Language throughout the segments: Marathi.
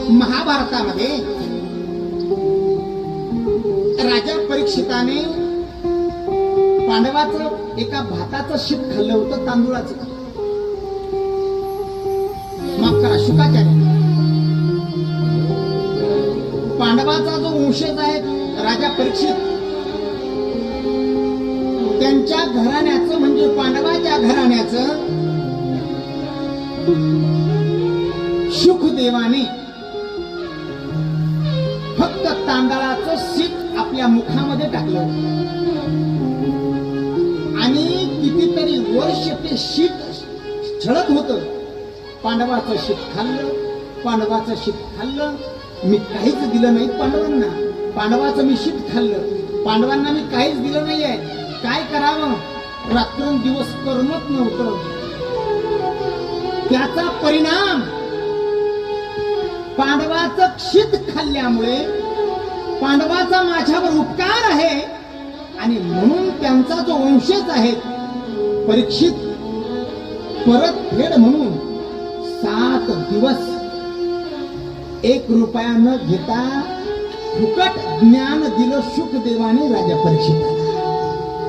महाभारतामध्ये राजा परीक्षिताने पांडवाचं एका भाताचं शीत खाल्लं होतं, तांदूळाचं. माफ करा, शुकाचार्य. पांडवाचा जो वंशज आहे राजा परीक्षित, त्यांच्या घराण्याचं म्हणजे पांडवाच्या घराण्याचं शुकदेवाने फक्त तांदळाचं शीत आपल्या मुखामध्ये टाकलं आणि कितीतरी वर्ष ते शीत छळत होत. पांडवाचं शीत खाल्लं, पांडवाचं शीत खाल्लं, मी काहीच दिलं नाही पांडवांना. पांडवाचं मी शीत खाल्लं, पांडवांना मी काहीच दिलं नाहीये. काय करावं, रात्रंदिवस करमत नव्हतं. त्याचा परिणाम पांडवाचं शीत खाल्ल्यामुळे पांडवाचा माझ्यावर उपकार आहे आणि म्हणून त्यांचा जो वंशज आहे परीक्षित, परतफेड म्हणून 7 दिवस 1 रुपया न घेता फुकट ज्ञान दिलं शुकदेवाने राजा परीक्षिताला.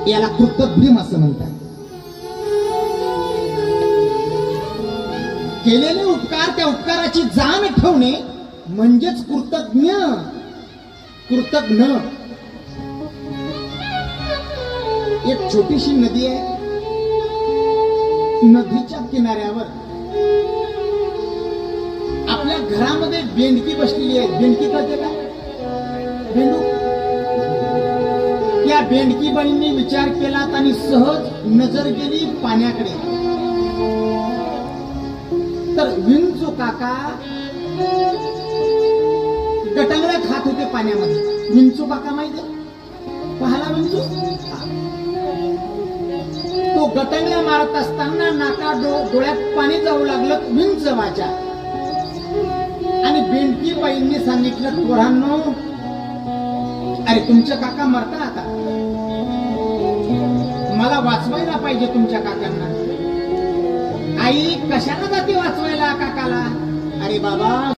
याला कृतज्ञ असं म्हणतात. केलेले उपकार, त्या उपकाराची जाण ठेवणे म्हणजेच कृतज्ञ. एक छोटीशी नदी आहे. नदीच्या किनाऱ्यावर आपल्या घरामध्ये बेंडकी बसलेली आहे. बेंडकी कळते का? बेंडू. त्या बेंडकी बाईंनी विचार केला आणि सहज नजर गेली पाण्याकडे. तर विंचू काका गटांगळ्या खात होते पाण्यामध्ये. विंचू काका माहिती पाहाला विंचू, तो गटांगळ्या मारत असताना नाका डोळ्यात पाणी जाऊ लागलं विंचवाच्या. आणि बेंडकी बाईंनी सांगितलं, पोरांनो, अरे तुमचे काका मरता आता, मला वाचवायला पाहिजे तुमच्या काकांना. आई कशाला जाते वाचवायला काकाला? अरे बाबा,